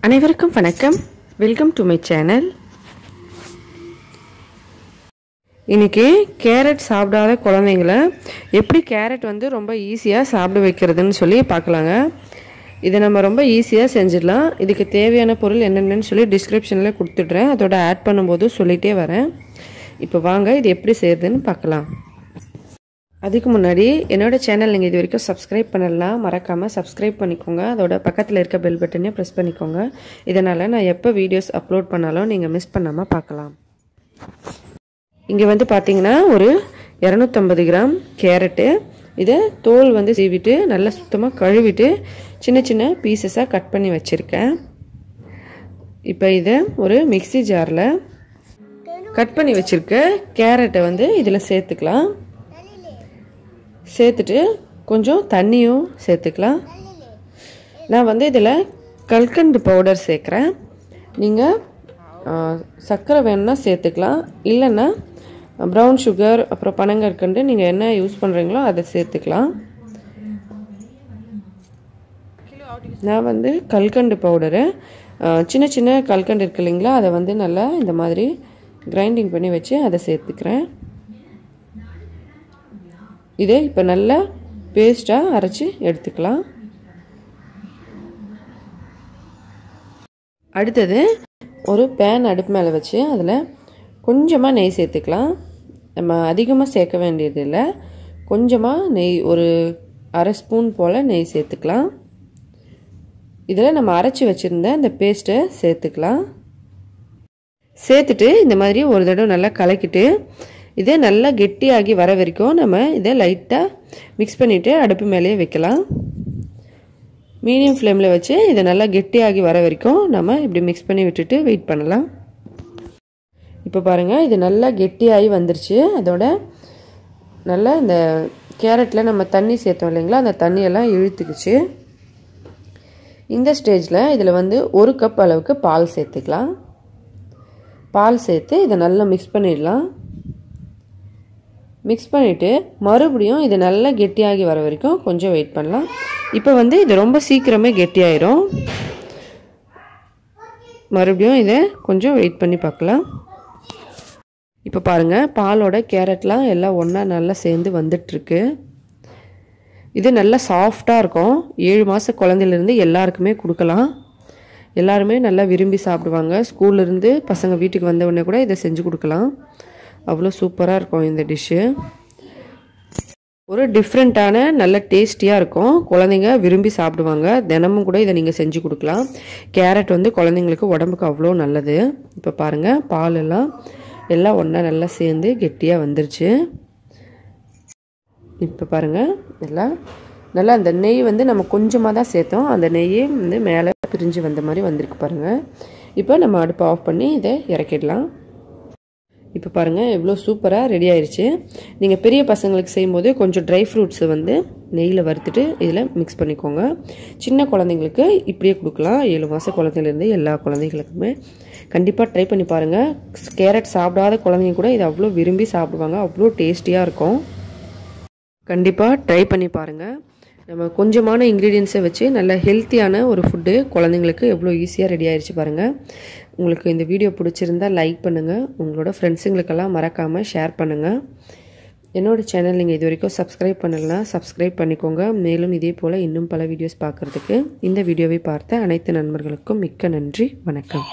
அனைவருக்கும் வணக்கம். Welcome to my channel. இன்னைக்கு கேரட் சாப்பிடாத குழந்தைங்களை எப்படி கேரட் ரொம்ப ஈஸியாக சாப்பிட வைக்கிறதுன்னு சொல்லி பார்க்கலாங்க. இதை நம்ம ரொம்ப ஈஸியாக செஞ்சிடலாம். இதுக்கு தேவையான பொருள் என்னென்னு சொல்லி டிஸ்கிரிப்ஷனில் கொடுத்துட்றேன். அதோட ஆட் பண்ணும்போது சொல்லிகிட்டே வரேன். இப்போ வாங்க இது எப்படி செய்கிறதுன்னு பார்க்கலாம். அதுக்கு முன்னாடி என்னோடய சேனல் நீங்கள் இது வரைக்கும் சப்ஸ்கிரைப் பண்ணலாம், மறக்காமல் சப்ஸ்கிரைப் பண்ணிக்கோங்க. அதோட பக்கத்தில் இருக்க பெல் பட்டனையும் ப்ரெஸ் பண்ணிக்கோங்க. இதனால் நான் எப்போ வீடியோஸ் அப்லோட் பண்ணாலும் நீங்கள் மிஸ் பண்ணாமல் பார்க்கலாம். இங்கே பார்த்தீங்கன்னா ஒரு 250 கிராம் கேரட்டு. இதை தோல் சீவிட்டு நல்லா சுத்தமாக கழுவிட்டு சின்ன சின்ன பீசஸாக கட் பண்ணி வச்சுருக்கேன். இப்போ இதை ஒரு மிக்ஸி ஜாரில் கட் பண்ணி வச்சுருக்க கேரட்டை இதில் சேர்த்துக்கலாம். சேர்த்துட்டு கொஞ்சம் தண்ணியும் சேர்த்துக்கலாம். நான் இதில் கல்கண்டு பவுடர் சேர்க்குறேன். நீங்கள் சர்க்கரை வேணும்னா சேர்த்துக்கலாம், இல்லைன்னா ப்ரௌன் சுகர் அப்புறம் பனங்கற்கண்டு நீங்கள் என்ன யூஸ் பண்ணுறீங்களோ அதை சேர்த்துக்கலாம். நான் கல்கண்டு பவுடரு சின்ன சின்ன கல்கண்டு இருக்கு இல்லைங்களா, அதை நல்லா இந்த மாதிரி கிரைண்டிங் பண்ணி வச்சு அதை சேர்த்துக்கிறேன். இதை இப்போ நல்லா பேஸ்ட்டாக அரைச்சி எடுத்துக்கலாம். அடுத்தது ஒரு பேன் அடுப்பு மேலே வச்சு அதில் கொஞ்சமாக நெய் சேர்த்துக்கலாம். நம்ம அதிகமாக சேர்க்க வேண்டியதில்லை, கொஞ்சமாக நெய், ஒரு அரை ஸ்பூன் போல் நெய் சேர்த்துக்கலாம். இதில் நம்ம அரைச்சி வச்சுருந்த இந்த பேஸ்ட்டை சேர்த்துக்கலாம். சேர்த்துட்டு இந்த மாதிரி ஒரு தடவை நல்லா கலக்கிட்டு இதே நல்லா கெட்டியாகி வர வரைக்கும் நம்ம இதை லைட்டாக மிக்ஸ் பண்ணிவிட்டு அடுப்பு மேலேயே வைக்கலாம். மீடியம் ஃப்ளேமில் வச்சு இதை நல்லா கெட்டியாகி வர வரைக்கும் நம்ம இப்படி மிக்ஸ் பண்ணி விட்டுட்டு வெயிட் பண்ணலாம். இப்போ பாருங்கள், இது நல்லா கெட்டியாகி வந்துருச்சு. அதோட நல்லா இந்த கேரட்டில் நம்ம தண்ணி சேர்த்தோம் இல்லைங்களா, அந்த தண்ணியெல்லாம் இழுத்துக்குச்சு. இந்த ஸ்டேஜில் இதில் 1 கப் அளவுக்கு பால் சேர்த்துக்கலாம். பால் சேர்த்து இதை நல்லா மிக்ஸ் பண்ணிடலாம். மிக்ஸ் பண்ணிவிட்டு மறுபடியும் இது நல்லா கெட்டியாகி வர வரைக்கும் கொஞ்சம் வெயிட் பண்ணலாம். இப்போ இது ரொம்ப சீக்கிரமே கெட்டியாயிரும். மறுபடியும் இதை கொஞ்சம் வெயிட் பண்ணி பார்க்கலாம். இப்போ பாருங்கள், பாலோட கேரட்லாம் எல்லாம் ஒன்றா நல்லா சேர்ந்து வந்துட்டுருக்கு. இது நல்லா சாஃப்டாக இருக்கும். 7 மாத குழந்தையிலேருந்து எல்லாருக்குமே கொடுக்கலாம். எல்லாருமே நல்லா விரும்பி சாப்பிடுவாங்க. ஸ்கூல்லேருந்து பசங்க வீட்டுக்கு வந்த உடனே கூட இதை செஞ்சு கொடுக்கலாம். அவ்வளோ சூப்பராக இருக்கும் இந்த டிஷ்ஷு. ஒரு டிஃப்ரெண்ட்டான நல்ல டேஸ்டியாக இருக்கும். குழந்தைங்க விரும்பி சாப்பிடுவாங்க. தினமும் கூட இதை நீங்கள் செஞ்சு கொடுக்கலாம். கேரட் குழந்தைங்களுக்கு உடம்புக்கு அவ்வளோ நல்லது. இப்போ பாருங்கள், பால் எல்லாம் ஒன்றா நல்லா சேர்ந்து கெட்டியாக வந்துருச்சு. இப்போ பாருங்கள், எல்லாம் நல்லா அந்த நெய் நம்ம கொஞ்சமாக தான் சேர்த்தோம். அந்த நெய்யே மேலே பிரிஞ்சு வந்த மாதிரி வந்திருக்கு பாருங்கள். இப்போ நம்ம அடுப்பை ஆஃப் பண்ணி இதை இறக்கிடலாம். இப்போ பாருங்கள், எவ்வளோ சூப்பராக ரெடி ஆயிடுச்சு. நீங்கள் பெரிய பசங்களுக்கு செய்யும்போது கொஞ்சம் ட்ரை ஃப்ரூட்ஸை நெய்யில் வறுத்துட்டு இதில் மிக்ஸ் பண்ணிக்கோங்க. சின்ன குழந்தைங்களுக்கு இப்படியே கொடுக்கலாம். 7 மாத குழந்தைலேருந்து எல்லா குழந்தைங்களுக்குமே கண்டிப்பாக ட்ரை பண்ணி பாருங்கள். கேரட் சாப்பிடாத குழந்தைங்க கூட இதை அவ்வளோ விரும்பி சாப்பிடுவாங்க. அவ்வளோ டேஸ்டியாக இருக்கும். கண்டிப்பாக ட்ரை பண்ணி பாருங்கள். நம்ம கொஞ்சமான இன்க்ரீடியன்ஸை வச்சு நல்ல ஹெல்த்தியான ஒரு ஃபுட்டு குழந்தைங்களுக்கு எவ்வளோ ஈஸியாக ரெடி ஆயிடுச்சு பாருங்கள். உங்களுக்கு இந்த வீடியோ பிடிச்சிருந்தால் லைக் பண்ணுங்கள். உங்களோட ஃப்ரெண்ட்ஸுங்களுக்கெல்லாம் மறக்காமல் ஷேர் பண்ணுங்கள். என்னோடய சேனல் நீங்கள் இது வரைக்கும் சப்ஸ்கிரைப் பண்ணலைன்னா சப்ஸ்கிரைப் பண்ணிக்கோங்க. மேலும் இதே போல் இன்னும் பல வீடியோஸ் பார்க்குறதுக்கு இந்த வீடியோவை பார்த்த அனைத்து நண்பர்களுக்கும் மிக்க நன்றி. வணக்கம்.